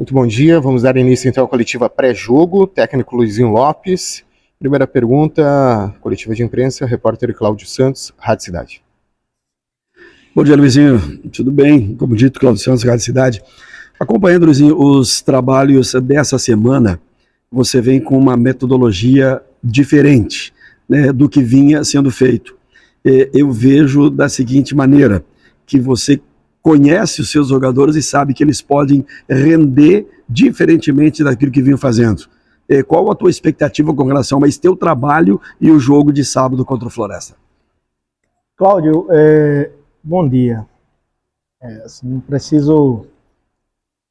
Muito bom dia, vamos dar início então à coletiva pré-jogo, técnico Luizinho Lopes. Primeira pergunta, coletiva de imprensa, repórter Cláudio Santos, Rádio Cidade. Bom dia, Luizinho, tudo bem? Como dito, Cláudio Santos, Rádio Cidade. Acompanhando, Luizinho, os trabalhos dessa semana, você vem com uma metodologia diferente, né, do que vinha sendo feito. Eu vejo da seguinte maneira, que você conhece os seus jogadores e sabe que eles podem render diferentemente daquilo que vinham fazendo. Qual a tua expectativa com relação a esse teu trabalho e o jogo de sábado contra o Floresta? Cláudio, bom dia.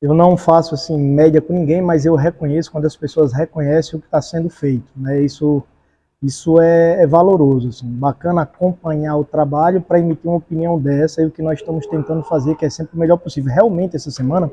Eu não faço assim média com ninguém, mas eu reconheço quando as pessoas reconhecem o que está sendo feito, né? Isso é valoroso, assim, bacana acompanhar o trabalho para emitir uma opinião dessa e o que nós estamos tentando fazer, que é sempre o melhor possível. Realmente, essa semana,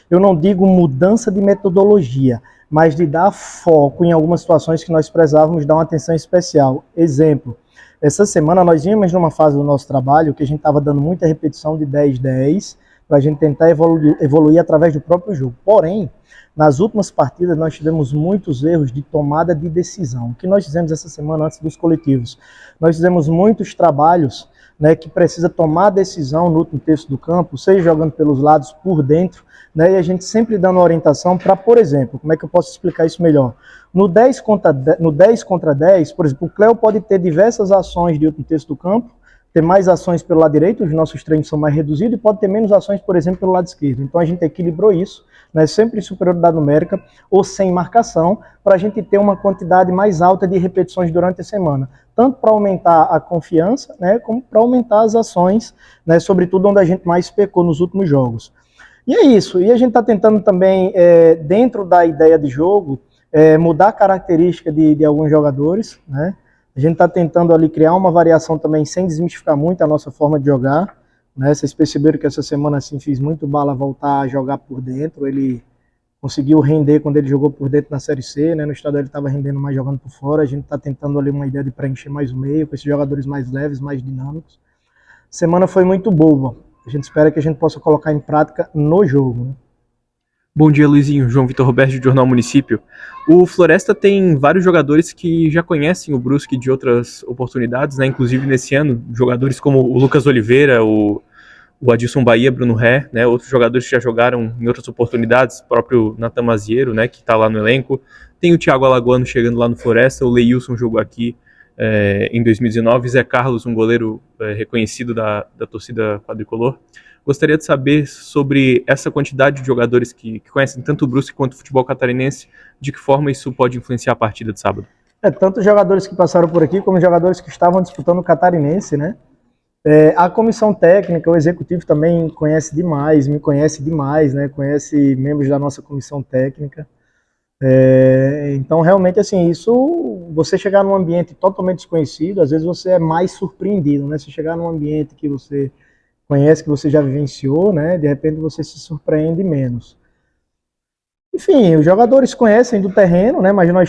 eu não digo mudança de metodologia, mas de dar foco em algumas situações que nós precisávamos dar uma atenção especial. Exemplo, essa semana nós vimos numa fase do nosso trabalho que a gente estava dando muita repetição de 10-10 para a gente tentar evoluir através do próprio jogo. Porém, nas últimas partidas nós tivemos muitos erros de tomada de decisão. O que nós fizemos essa semana antes dos coletivos? Nós fizemos muitos trabalhos, né, que precisa tomar decisão no último terço do campo, seja jogando pelos lados, por dentro, né, e a gente sempre dando orientação para, por exemplo, como é que eu posso explicar isso melhor? No 10 contra 10, por exemplo, o Cléo pode ter diversas ações de último terço do campo, ter mais ações pelo lado direito, os nossos treinos são mais reduzidos, e pode ter menos ações, por exemplo, pelo lado esquerdo. Então a gente equilibrou isso, né, sempre em superioridade numérica ou sem marcação, para a gente ter uma quantidade mais alta de repetições durante a semana, tanto para aumentar a confiança, né, como para aumentar as ações, né, sobretudo onde a gente mais pecou nos últimos jogos. E é isso, e a gente está tentando também, dentro da ideia de jogo, mudar a característica de alguns jogadores, né? A gente está tentando ali criar uma variação também sem desmistificar muito a nossa forma de jogar, né? Vocês perceberam que essa semana assim, fiz muito Bala voltar a jogar por dentro, ele conseguiu render quando ele jogou por dentro na Série C, né? No estadual ele estava rendendo mais jogando por fora, a gente está tentando ali uma ideia de preencher mais o meio, com esses jogadores mais leves, mais dinâmicos. Semana foi muito boa, a gente espera que a gente possa colocar em prática no jogo, né? Bom dia, Luizinho. João Vitor Roberto, de Jornal Município. O Floresta tem vários jogadores que já conhecem o Brusque de outras oportunidades, né? Inclusive nesse ano, jogadores como o Lucas Oliveira, o Adilson Bahia, Bruno Ré, né? Outros jogadores que já jogaram em outras oportunidades, próprio Natan Maziero, né? Que está lá no elenco. Tem o Thiago Alagoano chegando lá no Floresta, o Leilson jogou aqui em 2019, Zé Carlos, um goleiro reconhecido da torcida quadricolor. Gostaria de saber sobre essa quantidade de jogadores que conhecem tanto o Brusque quanto o futebol catarinense, de que forma isso pode influenciar a partida de sábado. Tanto jogadores que passaram por aqui, como jogadores que estavam disputando o catarinense, né? A comissão técnica, o executivo também conhece demais, me conhece demais, né? Conhece membros da nossa comissão técnica. Então, realmente, assim, isso, você chegar num ambiente totalmente desconhecido, às vezes você é mais surpreendido, né? Se chegar num ambiente que você conhece, que você já vivenciou, né? De repente você se surpreende menos. Enfim, os jogadores conhecem do terreno, né? Mas nós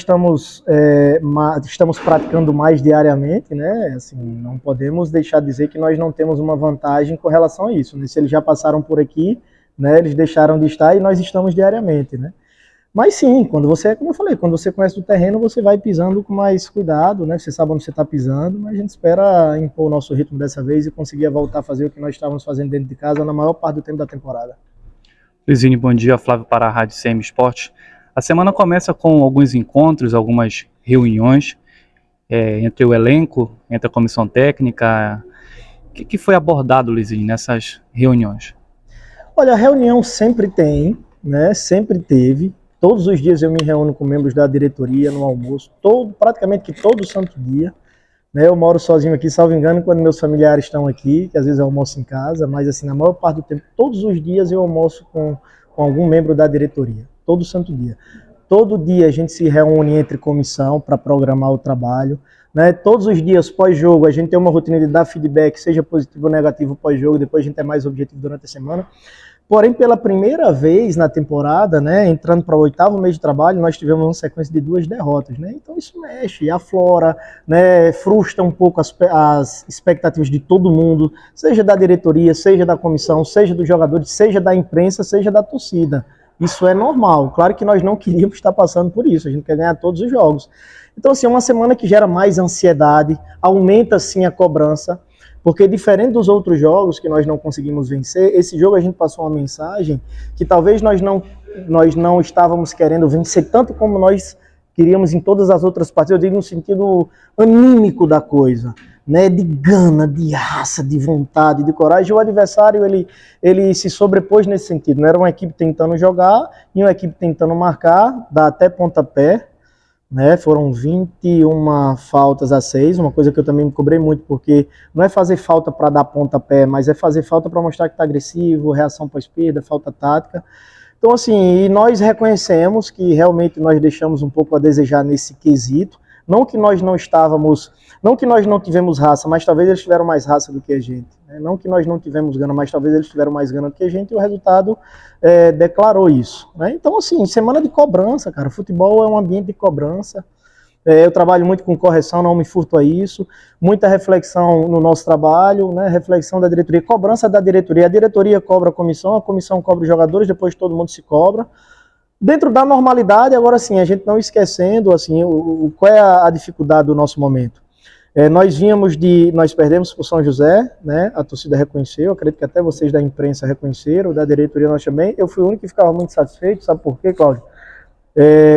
estamos praticando mais diariamente, né? Assim, não podemos deixar de dizer que nós não temos uma vantagem com relação a isso, né? Se eles já passaram por aqui, né? Eles deixaram de estar e nós estamos diariamente, né? Mas sim, quando você, como eu falei, quando você conhece o terreno, você vai pisando com mais cuidado, né? Você sabe onde você está pisando, mas a gente espera impor o nosso ritmo dessa vez e conseguir voltar a fazer o que nós estávamos fazendo dentro de casa na maior parte do tempo da temporada. Luizinho, bom dia. Flávio para a Rádio CM Esporte. A semana começa com alguns encontros, algumas reuniões entre o elenco, entre a comissão técnica. O que foi abordado, Luizinho, nessas reuniões? Olha, a reunião sempre tem, né? Sempre teve. Todos os dias eu me reúno com membros da diretoria no almoço, praticamente que todo santo dia. Né? Eu moro sozinho aqui, salvo engano, quando meus familiares estão aqui, que às vezes eu almoço em casa, mas assim, na maior parte do tempo, todos os dias eu almoço com algum membro da diretoria, todo santo dia. Todo dia a gente se reúne entre comissão para programar o trabalho. Né? Todos os dias pós-jogo a gente tem uma rotina de dar feedback, seja positivo ou negativo pós-jogo, depois a gente é mais objetivo durante a semana. Porém, pela primeira vez na temporada, né, entrando para o 8º mês de trabalho, nós tivemos uma sequência de 2 derrotas. Né? Então isso mexe, aflora, né, frustra um pouco as expectativas de todo mundo, seja da diretoria, seja da comissão, seja dos jogadores, seja da imprensa, seja da torcida. Isso é normal. Claro que nós não queríamos estar passando por isso, a gente quer ganhar todos os jogos. Então, assim, é uma semana que gera mais ansiedade, aumenta, sim, a cobrança, porque diferente dos outros jogos que nós não conseguimos vencer, esse jogo a gente passou uma mensagem que talvez nós não estávamos querendo vencer tanto como nós queríamos em todas as outras partidas, eu digo no sentido anímico da coisa, né, de gana, de raça, de vontade, de coragem. O adversário, ele se sobrepôs nesse sentido, não era uma equipe tentando jogar e uma equipe tentando marcar, dá até pontapé, né, foram 21 faltas a 6, uma coisa que eu também me cobrei muito, porque não é fazer falta para dar pontapé, mas é fazer falta para mostrar que está agressivo, reação pós-perda, falta tática. Então, assim, e nós reconhecemos que realmente nós deixamos um pouco a desejar nesse quesito, não que nós não estávamos, não que nós não tivemos raça, mas talvez eles tiveram mais raça do que a gente, né? Não que nós não tivemos gana, mas talvez eles tiveram mais gana do que a gente, e o resultado declarou isso, né? Então, assim, semana de cobrança, cara, futebol é um ambiente de cobrança. Eu trabalho muito com correção, não me furto a isso, muita reflexão no nosso trabalho, né? Reflexão da diretoria, cobrança da diretoria. A diretoria cobra a comissão cobra os jogadores, depois todo mundo se cobra. Dentro da normalidade, agora sim, a gente não esquecendo assim, qual é a dificuldade do nosso momento. Nós perdemos para o São José, né? A torcida reconheceu, acredito que até vocês da imprensa reconheceram, da diretoria nós também. Eu fui o único que ficava muito satisfeito, sabe por quê, Cláudio?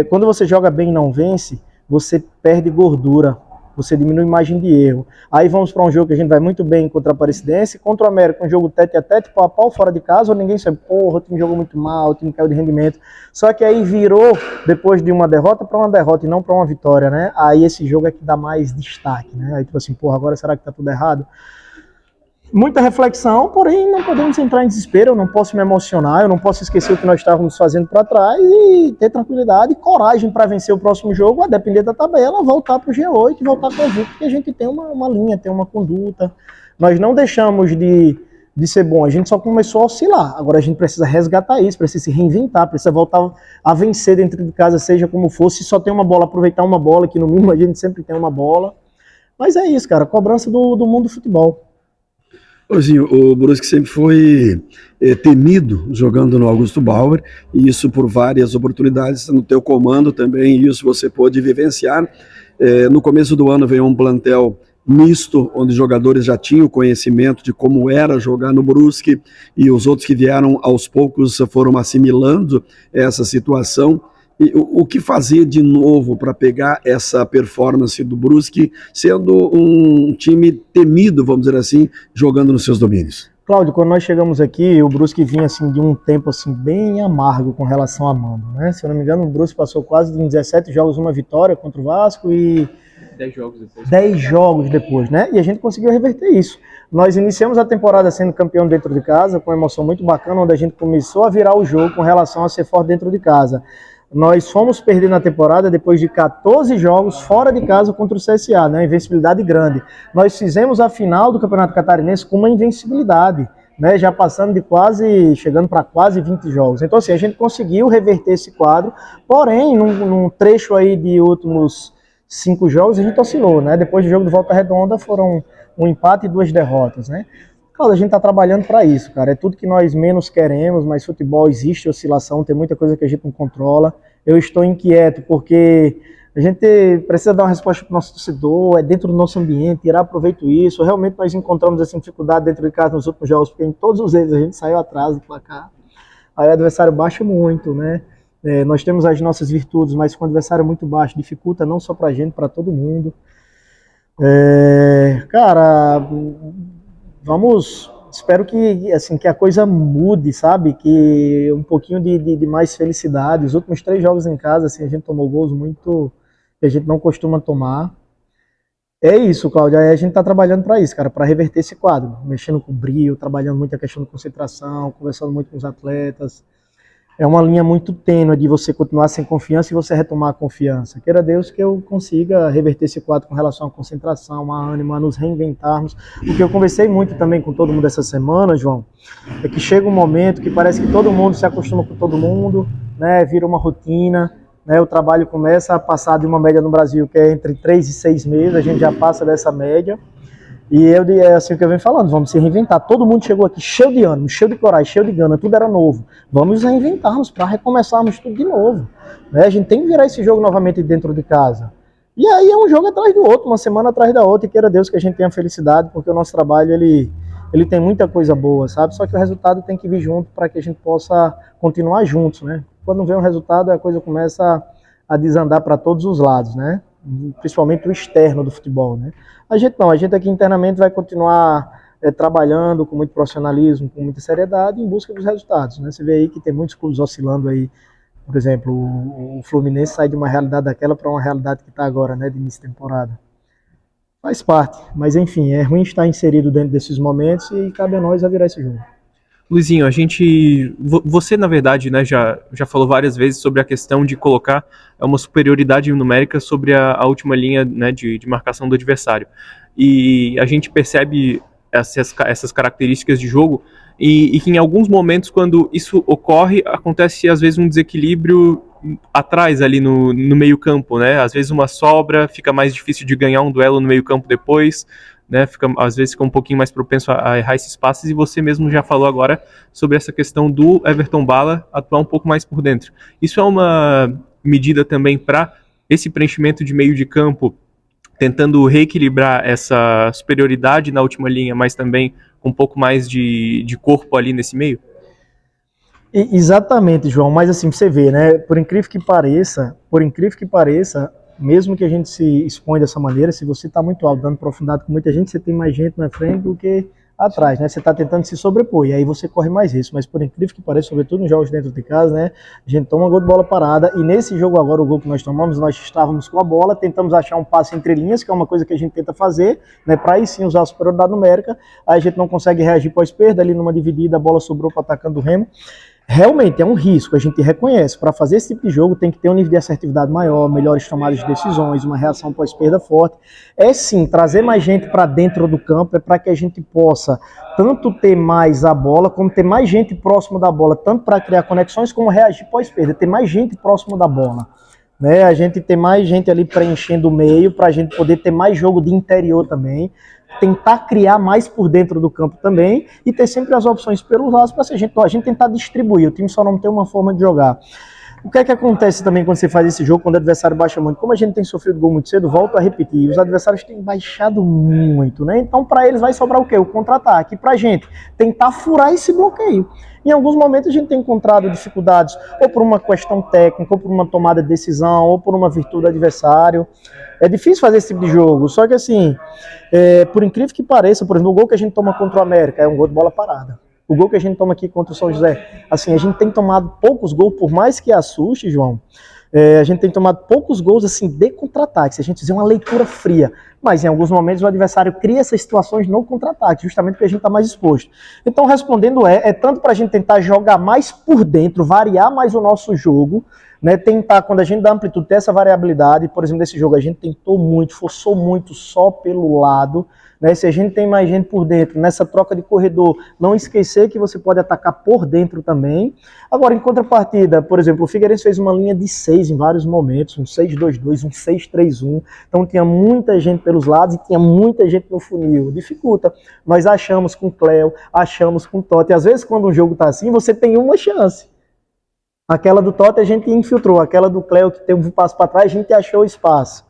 Quando você joga bem e não vence, você perde gordura, você diminui margem de erro. Aí vamos para um jogo que a gente vai muito bem contra a Aparecidense, contra o América, um jogo tete a tete, pau a pau, fora de casa, onde ninguém sabe, porra, o time jogou muito mal, o time caiu de rendimento. Só que aí virou, depois de uma derrota, para uma derrota e não para uma vitória, né? Aí esse jogo é que dá mais destaque, né? Aí tipo assim, porra, agora será que tá tudo errado? Muita reflexão, porém não podemos entrar em desespero, eu não posso me emocionar, eu não posso esquecer o que nós estávamos fazendo para trás e ter tranquilidade e coragem para vencer o próximo jogo, a depender da tabela, voltar para o G8 e voltar convicto, porque a gente tem uma linha, tem uma conduta. Nós não deixamos de ser bom, a gente só começou a oscilar, agora a gente precisa resgatar isso, precisa se reinventar, precisa voltar a vencer dentro de casa, seja como for, se só tem uma bola, aproveitar uma bola, que no mínimo a gente sempre tem uma bola. Mas é isso, cara, cobrança do mundo do futebol. Luizinho, o Brusque sempre foi temido jogando no Augusto Bauer, e isso por várias oportunidades no teu comando também, isso você pôde vivenciar. No começo do ano veio um plantel misto, onde os jogadores já tinham conhecimento de como era jogar no Brusque, e os outros que vieram aos poucos foram assimilando essa situação. E o que fazer de novo para pegar essa performance do Brusque, sendo um time temido, vamos dizer assim, jogando nos seus domínios? Cláudio, quando nós chegamos aqui, o Brusque vinha assim, de um tempo assim, bem amargo com relação a Mano, né? Se eu não me engano, o Brusque passou quase em 17 jogos, uma vitória contra o Vasco e 10 jogos depois. 10 jogos depois, né? E a gente conseguiu reverter isso. Nós iniciamos a temporada sendo campeão dentro de casa, com uma emoção muito bacana, onde a gente começou a virar o jogo com relação a ser forte dentro de casa. Nós fomos perder na temporada depois de 14 jogos fora de casa contra o CSA, né? Uma invencibilidade grande. Nós fizemos a final do Campeonato Catarinense com uma invencibilidade, né? Já passando de chegando para quase 20 jogos. Então, assim, a gente conseguiu reverter esse quadro, porém, num trecho aí de últimos 5 jogos, a gente oscilou, né? Depois do jogo de Volta Redonda, foram um empate e 2 derrotas, né? Claro, a gente está trabalhando para isso, cara. É tudo que nós menos queremos, mas futebol existe oscilação, tem muita coisa que a gente não controla. Eu estou inquieto porque a gente precisa dar uma resposta para o nosso torcedor, é dentro do nosso ambiente, tirar proveito disso. Realmente nós encontramos essa dificuldade dentro de casa nos últimos jogos, porque em todos os eles a gente saiu atrás do placar. Aí o adversário baixa muito, né? Nós temos as nossas virtudes, mas com o adversário muito baixo, dificulta não só para a gente, para todo mundo. Cara, espero que, assim, que a coisa mude, sabe? Que um pouquinho de mais felicidade. Os últimos 3 jogos em casa, assim, a gente tomou gols muito que a gente não costuma tomar. É isso, Cláudio. Aí a gente tá trabalhando para isso, cara, para reverter esse quadro. Mexendo com o brio, trabalhando muito a questão de concentração, conversando muito com os atletas. É uma linha muito tênue de você continuar sem confiança e você retomar a confiança. Queira Deus que eu consiga reverter esse quadro com relação à concentração, a ânimo, a nos reinventarmos. O que eu conversei muito também com todo mundo essa semana, João, é que chega um momento que parece que todo mundo se acostuma com todo mundo, né? Vira uma rotina, né? O trabalho começa a passar de uma média no Brasil que é entre 3 e 6 meses, a gente já passa dessa média. E é assim o que eu venho falando, vamos se reinventar. Todo mundo chegou aqui cheio de ânimo, cheio de coragem, cheio de gana, tudo era novo. Vamos reinventarmos para recomeçarmos tudo de novo. Né? A gente tem que virar esse jogo novamente dentro de casa. E aí é um jogo atrás do outro, uma semana atrás da outra, e queira Deus que a gente tenha felicidade, porque o nosso trabalho, ele tem muita coisa boa, sabe? Só que o resultado tem que vir junto para que a gente possa continuar juntos, né? Quando não vem um resultado, a coisa começa a desandar para todos os lados, né? Principalmente o externo do futebol, né? A gente não, a gente aqui internamente vai continuar trabalhando com muito profissionalismo, com muita seriedade, em busca dos resultados, né? Você vê aí que tem muitos clubes oscilando aí, por exemplo, o Fluminense sai de uma realidade daquela para uma realidade que está agora, né, de início de temporada. Faz parte, mas enfim, é ruim estar inserido dentro desses momentos e cabe a nós a virar esse jogo. Luizinho, você na verdade, né, já falou várias vezes sobre a questão de colocar uma superioridade numérica sobre a última linha, né, de marcação do adversário. E a gente percebe essas características de jogo e que em alguns momentos, quando isso ocorre, acontece às vezes um desequilíbrio atrás ali no meio campo, né? Às vezes uma sobra, fica mais difícil de ganhar um duelo no meio campo depois, né? Às vezes fica um pouquinho mais propenso a errar esses passes, e você mesmo já falou agora sobre essa questão do Everton Bala atuar um pouco mais por dentro. Isso é uma medida também para esse preenchimento de meio de campo, tentando reequilibrar essa superioridade na última linha, mas também com um pouco mais de corpo ali nesse meio? Exatamente, João, mas assim, você vê, né, por incrível que pareça, mesmo que a gente se expõe dessa maneira, se você está muito alto, dando profundidade com muita gente, você tem mais gente na frente do que atrás, né, você está tentando se sobrepor, e aí você corre mais risco, mas por incrível que pareça, sobretudo nos jogos dentro de casa, né, a gente toma um gol de bola parada, e nesse jogo agora, o gol que nós tomamos, nós estávamos com a bola, tentamos achar um passe entre linhas, que é uma coisa que a gente tenta fazer, né, para aí sim usar a superioridade numérica, aí a gente não consegue reagir pós-perda, ali numa dividida, a bola sobrou para o atacante do Remo. Realmente é um risco, a gente reconhece. Para fazer esse tipo de jogo tem que ter um nível de assertividade maior, melhores tomadas de decisões, uma reação pós-perda forte. É sim, trazer mais gente para dentro do campo é para que a gente possa tanto ter mais a bola, como ter mais gente próximo da bola, tanto para criar conexões como reagir pós-perda, ter mais gente próximo da bola. Né? A gente ter mais gente ali preenchendo o meio, para a gente poder ter mais jogo de interior também, tentar criar mais por dentro do campo também e ter sempre as opções pelos lados para a gente tentar distribuir. O time só não tem uma forma de jogar. O que é que acontece também quando você faz esse jogo, quando o adversário baixa muito? Como a gente tem sofrido gol muito cedo, volto a repetir, os adversários têm baixado muito, né? Então para eles vai sobrar o quê? O contra-ataque. E para a gente tentar furar esse bloqueio. Em alguns momentos a gente tem encontrado dificuldades, ou por uma questão técnica, ou por uma tomada de decisão, ou por uma virtude do adversário. É difícil fazer esse tipo de jogo, só que assim, por incrível que pareça, por exemplo, o gol que a gente toma contra o América é um gol de bola parada. O gol que a gente toma aqui contra o São José, assim, a gente tem tomado poucos gols, por mais que assuste, João, a gente tem tomado poucos gols assim de contra-ataque, se a gente fizer uma leitura fria, mas em alguns momentos o adversário cria essas situações no contra-ataque, justamente porque a gente está mais exposto. Então, respondendo tanto para a gente tentar jogar mais por dentro, variar mais o nosso jogo, né, tentar, quando a gente dá amplitude, ter essa variabilidade. Por exemplo, nesse jogo a gente tentou muito, forçou muito só pelo lado, né, se a gente tem mais gente por dentro, nessa troca de corredor, não esquecer que você pode atacar por dentro também. Agora, em contrapartida, por exemplo, o Figueirense fez uma linha de 6 em vários momentos, um 6-2-2, um 6-3-1, então tinha muita gente pelos lados e tinha muita gente no funil, dificulta. Nós achamos com o Cléo, achamos com o Totti, às vezes quando um jogo está assim, você tem uma chance. Aquela do Totti a gente infiltrou, aquela do Cléo que tem um passo para trás, a gente achou espaço.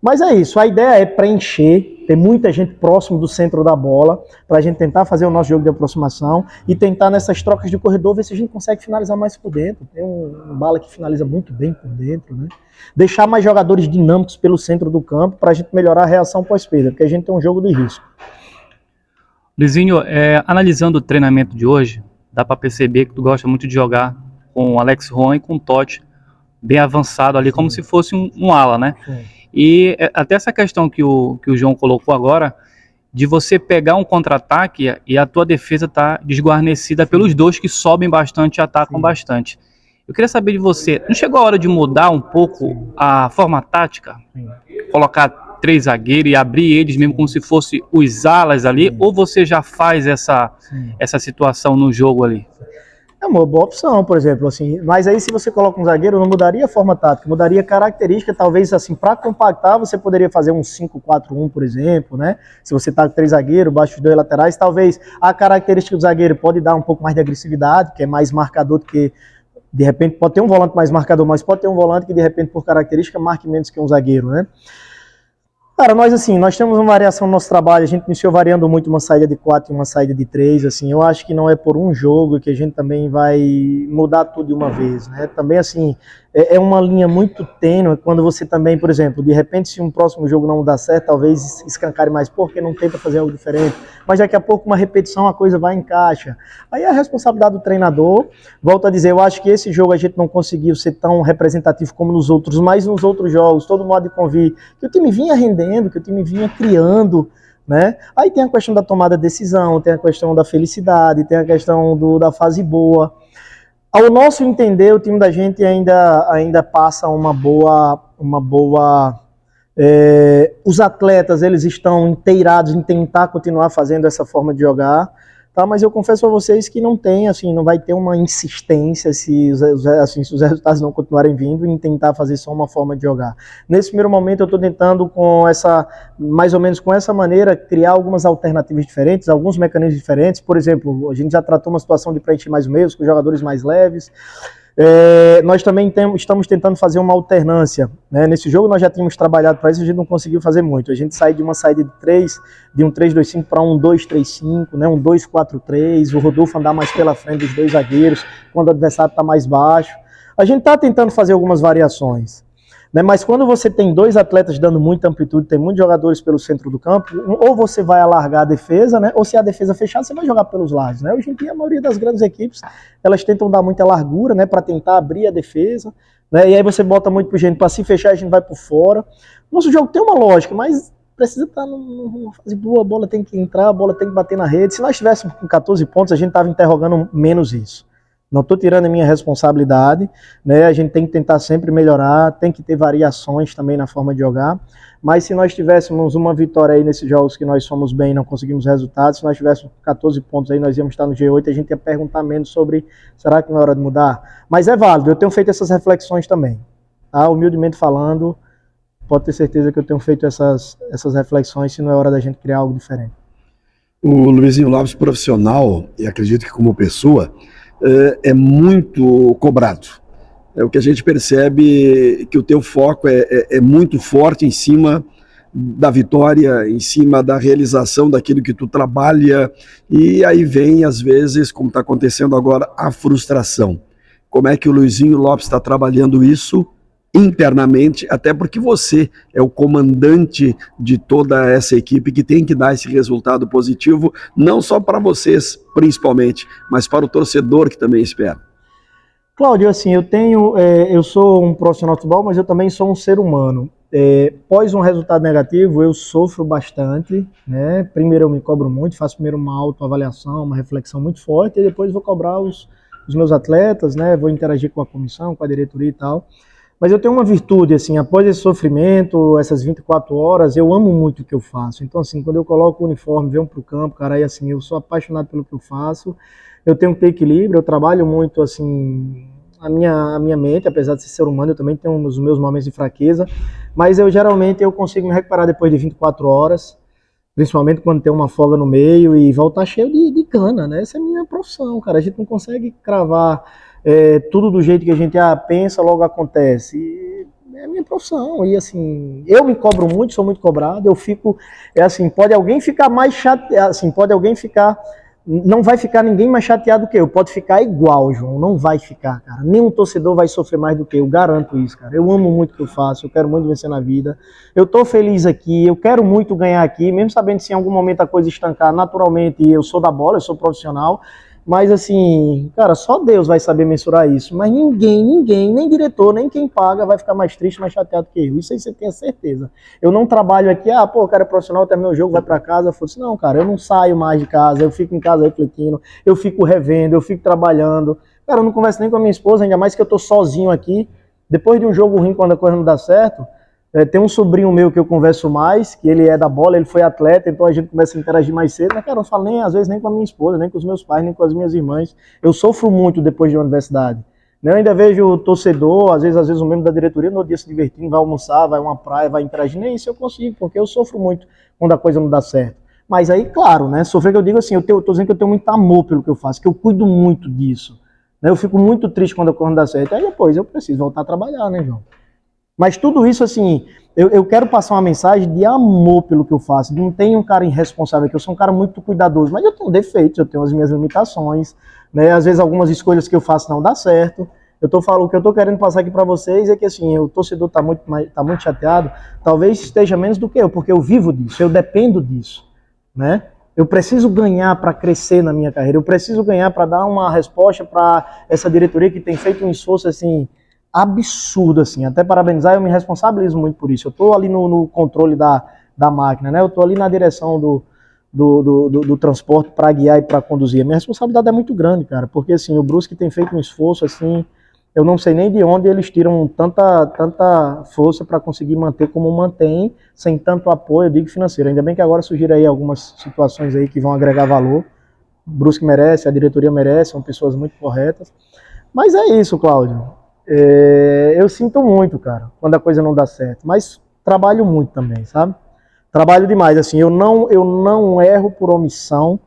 Mas é isso, a ideia é preencher, ter muita gente próximo do centro da bola, para a gente tentar fazer o nosso jogo de aproximação e tentar nessas trocas de corredor ver se a gente consegue finalizar mais por dentro. Tem um Bala que finaliza muito bem por dentro, né? Deixar mais jogadores dinâmicos pelo centro do campo para a gente melhorar a reação pós-perda, porque a gente tem um jogo de risco. Luizinho, analisando o treinamento de hoje, dá para perceber que tu gosta muito de jogar com o Alex Ron e com o Totti bem avançado ali, como se fosse um ala, né? Sim. E até essa questão que o João colocou agora, de você pegar um contra-ataque e a tua defesa tá desguarnecida pelos dois que sobem bastante e atacam bastante. Eu queria saber de você, não chegou a hora de mudar um pouco a forma tática? Colocar 3 zagueiros e abrir eles mesmo como se fosse os alas ali? Ou você já faz essa situação no jogo ali? É uma boa opção, por exemplo, assim, mas aí se você coloca um zagueiro, não mudaria a forma tática, mudaria a característica, talvez assim, para compactar, você poderia fazer um 5-4-1, por exemplo, né? Se você tá com 3 zagueiros, baixo os 2 laterais, talvez a característica do zagueiro pode dar um pouco mais de agressividade, que é mais marcador do que, de repente, pode ter um volante mais marcador, mas pode ter um volante que, de repente, por característica, marque menos que um zagueiro, né? Cara, nós temos uma variação no nosso trabalho, a gente iniciou variando muito uma saída de 4 e uma saída de 3, assim, eu acho que não é por um jogo que a gente também vai mudar tudo de uma vez, né? Também, assim, é uma linha muito tênue quando você também, por exemplo, de repente, se um próximo jogo não dá certo, talvez escancare mais, porque não tenta fazer algo diferente, mas daqui a pouco uma repetição, a coisa vai em caixa. Aí é a responsabilidade do treinador, volto a dizer, eu acho que esse jogo a gente não conseguiu ser tão representativo como nos outros, mas nos outros jogos, todo modo de convir, que o time vinha rendendo, que o time vinha criando, né? Aí tem a questão da tomada de decisão, tem a questão da felicidade, tem a questão da fase boa. Ao nosso entender, o time da gente ainda passa uma boa os atletas, eles estão inteirados em tentar continuar fazendo essa forma de jogar, tá? Mas eu confesso a vocês que não tem, assim, não vai ter uma insistência se os resultados não continuarem vindo em tentar fazer só uma forma de jogar. Nesse primeiro momento eu estou tentando mais ou menos com essa maneira, criar algumas alternativas diferentes, alguns mecanismos diferentes. Por exemplo, a gente já tratou uma situação de preencher mais meios, com jogadores mais leves. Nós também estamos tentando fazer uma alternância, né? Nesse jogo nós já tínhamos trabalhado para isso, a gente não conseguiu fazer muito. A gente sai de uma saída de 3, de um 3-2-5 para um 2-3-5, né? Um 2-4-3, o Rodolfo andar mais pela frente dos 2 zagueiros, quando o adversário está mais baixo. A gente está tentando fazer algumas variações, né? Mas quando você tem 2 atletas dando muita amplitude, tem muitos jogadores pelo centro do campo, ou você vai alargar a defesa, né? Ou se a defesa fechar, você vai jogar pelos lados, né? Hoje em dia a maioria das grandes equipes, elas tentam dar muita largura, né? Para tentar abrir a defesa, né? E aí você bota muito pro gente para se fechar, a gente vai por fora. Nosso jogo tem uma lógica, mas precisa estar numa fase boa, a bola tem que entrar, a bola tem que bater na rede. Se nós estivéssemos com 14 pontos, a gente estava interrogando menos isso. Não estou tirando a minha responsabilidade, né? A gente tem que tentar sempre melhorar, tem que ter variações também na forma de jogar, mas se nós tivéssemos uma vitória aí nesses jogos que nós fomos bem e não conseguimos resultados, se nós tivéssemos 14 pontos aí, nós íamos estar no G8, a gente ia perguntar menos sobre, será que não é hora de mudar? Mas é válido, eu tenho feito essas reflexões também, tá? Humildemente falando, pode ter certeza que eu tenho feito essas reflexões, se não é hora da gente criar algo diferente. O Luizinho Lopes, profissional, e acredito que como pessoa, é muito cobrado. O que a gente percebe que o teu foco é muito forte em cima da vitória, em cima da realização daquilo que tu trabalha, e aí vem, às vezes, como está acontecendo agora, a frustração. Como é que o Luizinho Lopes está trabalhando isso internamente, até porque você é o comandante de toda essa equipe que tem que dar esse resultado positivo, não só para vocês, principalmente, mas para o torcedor que também espera. Cláudio, assim, eu sou um profissional de futebol, mas eu também sou um ser humano. Após um resultado negativo, eu sofro bastante, né? Primeiro eu me cobro muito, faço primeiro uma autoavaliação, uma reflexão muito forte, e depois vou cobrar os meus atletas, né? Vou interagir com a comissão, com a diretoria e tal. Mas eu tenho uma virtude, assim, após esse sofrimento, essas 24 horas, eu amo muito o que eu faço. Então, assim, quando eu coloco o uniforme, venho pro campo, cara, aí, assim, eu sou apaixonado pelo que eu faço, eu tenho que ter equilíbrio, eu trabalho muito, assim, a minha mente, apesar de ser humano, eu também tenho os meus momentos de fraqueza, mas geralmente eu consigo me recuperar depois de 24 horas, principalmente quando tem uma folga no meio e voltar cheio de cana, né? Essa é a minha profissão, cara, a gente não consegue cravar tudo do jeito que a gente pensa, logo acontece. É a minha profissão, e assim, eu me cobro muito, sou muito cobrado, eu fico, assim, pode alguém ficar mais chateado, assim, pode alguém ficar, não vai ficar ninguém mais chateado que eu, pode ficar igual, João, não vai ficar, cara, nenhum torcedor vai sofrer mais do que eu, garanto isso, cara, eu amo muito o que eu faço, eu quero muito vencer na vida, eu tô feliz aqui, eu quero muito ganhar aqui, mesmo sabendo que se em algum momento a coisa estancar, naturalmente, eu sou da bola, eu sou profissional, mas assim, cara, só Deus vai saber mensurar isso. Mas ninguém, nem diretor, nem quem paga vai ficar mais triste, mais chateado que eu. Isso aí você tem a certeza. Eu não trabalho aqui, o cara é profissional, terminou o jogo, vai pra casa. Eu falo assim, não, cara, eu não saio mais de casa, eu fico em casa refletindo, eu fico revendo, eu fico trabalhando. Cara, eu não converso nem com a minha esposa, ainda mais que eu tô sozinho aqui. Depois de um jogo ruim, quando a coisa não dá certo, Tem um sobrinho meu que eu converso mais, que ele é da bola, ele foi atleta, então a gente começa a interagir mais cedo, mas cara, eu não falo nem, às vezes, nem com a minha esposa, nem com os meus pais, nem com as minhas irmãs. Eu sofro muito depois de uma universidade. Eu ainda vejo o torcedor, às vezes um membro da diretoria, no dia se divertindo, vai almoçar, vai a uma praia, vai interagir, nem isso eu consigo, porque eu sofro muito quando a coisa não dá certo. Mas aí, claro, né, sofrer que eu digo assim, eu tô dizendo que eu tenho muito amor pelo que eu faço, que eu cuido muito disso. Né, eu fico muito triste quando a coisa não dá certo. Aí depois eu preciso voltar a trabalhar, né, João? Mas tudo isso, assim, eu quero passar uma mensagem de amor pelo que eu faço. Não tenho um cara irresponsável aqui, eu sou um cara muito cuidadoso, mas eu tenho defeitos, eu tenho as minhas limitações, né? Às vezes algumas escolhas que eu faço não dá certo. O que eu tô querendo passar aqui para vocês é que, assim, o torcedor tá muito chateado, talvez esteja menos do que eu, porque eu vivo disso, eu dependo disso, né? Eu preciso ganhar para crescer na minha carreira, eu preciso ganhar para dar uma resposta para essa diretoria que tem feito um esforço, assim, absurdo, assim, até parabenizar, eu me responsabilizo muito por isso. Eu estou ali no controle da máquina, né? Eu estou ali na direção do transporte para guiar e para conduzir. A minha responsabilidade é muito grande, cara, porque assim, o Brusque tem feito um esforço, assim, eu não sei nem de onde eles tiram tanta força para conseguir manter como mantém, sem tanto apoio, eu digo, financeiro. Ainda bem que agora surgiram aí algumas situações aí que vão agregar valor. O Brusque merece, a diretoria merece, são pessoas muito corretas. Mas é isso, Cláudio. Eu sinto muito, cara, quando a coisa não dá certo, mas trabalho muito também, sabe? Trabalho demais, assim, eu não erro por omissão,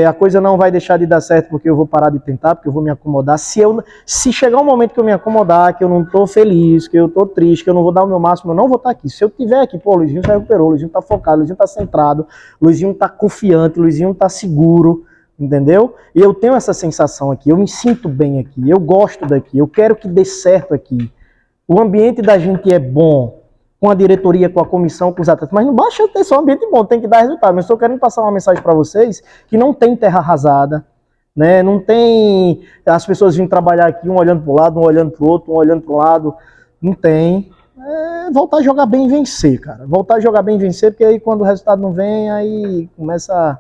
a coisa não vai deixar de dar certo porque eu vou parar de tentar, porque eu vou me acomodar. Se chegar um momento que eu me acomodar, que eu não tô feliz, que eu tô triste, que eu não vou dar o meu máximo, eu não vou estar aqui. Se eu tiver aqui, pô, o Luizinho já recuperou, o Luizinho tá focado, o Luizinho tá centrado, o Luizinho tá confiante, o Luizinho tá seguro, entendeu? E eu tenho essa sensação aqui, eu me sinto bem aqui, eu gosto daqui, eu quero que dê certo aqui. O ambiente da gente é bom, com a diretoria, com a comissão, com os atletas, mas não basta ter só um ambiente bom, tem que dar resultado. Mas estou querendo passar uma mensagem para vocês que não tem terra arrasada, né? Não tem as pessoas vindo trabalhar aqui, um olhando para o lado, um olhando para o outro, um olhando para o lado, não tem. Voltar a jogar bem e vencer, cara. Voltar a jogar bem e vencer, porque aí quando o resultado não vem, aí começa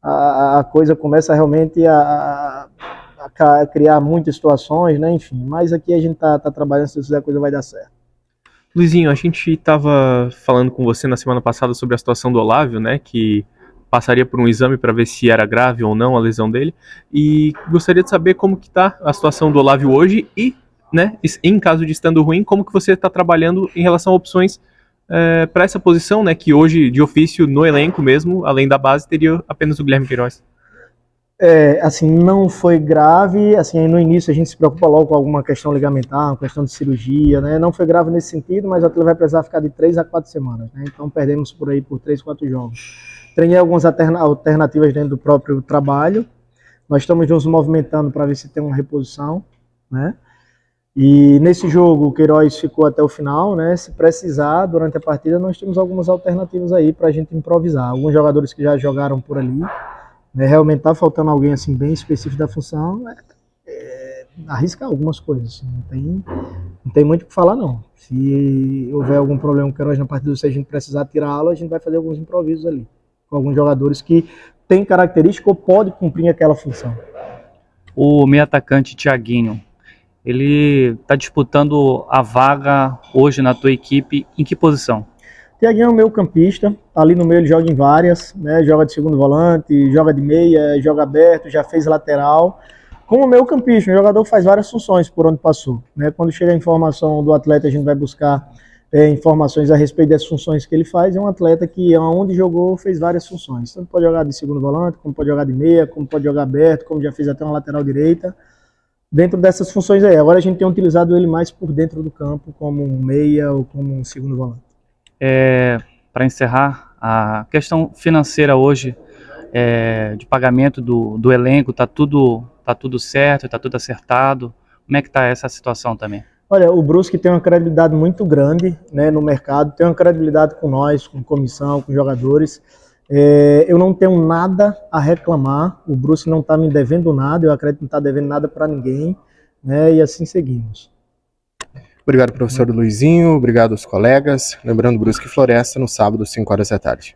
a coisa começa realmente a criar muitas situações, né? Enfim, mas aqui a gente tá trabalhando, se fizer a coisa vai dar certo. Luizinho, a gente estava falando com você na semana passada sobre a situação do Olávio, né, que passaria por um exame para ver se era grave ou não a lesão dele, e gostaria de saber como que está a situação do Olávio hoje e, né, em caso de estando ruim, como que você está trabalhando em relação a opções para essa posição, né, que hoje, de ofício, no elenco mesmo, além da base, teria apenas o Guilherme Queiroz. Assim, não foi grave, assim, aí no início a gente se preocupa logo com alguma questão ligamentar, uma questão de cirurgia, né, não foi grave nesse sentido, mas o atleta vai precisar ficar de 3 a 4 semanas, né, então perdemos por aí por 3, 4 jogos. Treinei algumas alternativas dentro do próprio trabalho, nós estamos nos movimentando para ver se tem uma reposição, né, e nesse jogo o Queiroz ficou até o final, né, se precisar, durante a partida nós temos algumas alternativas aí para a gente improvisar, alguns jogadores que já jogaram por ali, né, realmente tá faltando alguém assim bem específico da função, arriscar algumas coisas, assim, não tem muito o que falar não. Se houver algum problema com o Queiroz na partida, se a gente precisar tirá-lo, a gente vai fazer alguns improvisos ali, com alguns jogadores que têm característica ou podem cumprir aquela função. O meio atacante Thiaguinho, ele está disputando a vaga hoje na tua equipe, em que posição? Thiaguinho é um meio campista, ali no meio ele joga em várias, né, joga de segundo volante, joga de meia, joga aberto, já fez lateral. Como meio campista, um jogador faz várias funções por onde passou, né? Quando chega a informação do atleta, a gente vai buscar informações a respeito das funções que ele faz. É um atleta que, onde jogou, fez várias funções. Tanto pode jogar de segundo volante, como pode jogar de meia, como pode jogar aberto, como já fez até uma lateral direita. Dentro dessas funções aí, agora a gente tem utilizado ele mais por dentro do campo, como um meia ou como um segundo volante. Para encerrar, a questão financeira hoje, de pagamento do elenco, tá tudo certo, está tudo acertado? Como é que está essa situação também? Olha, o Brusque tem uma credibilidade muito grande, né, no mercado, tem uma credibilidade com nós, com comissão, com jogadores. Eu não tenho nada a reclamar, o Brusque não está me devendo nada, eu acredito que não está devendo nada para ninguém, né, e assim seguimos. Obrigado, professor Luizinho, obrigado aos colegas. Lembrando, Brusque e Floresta, no sábado, 5 horas da tarde.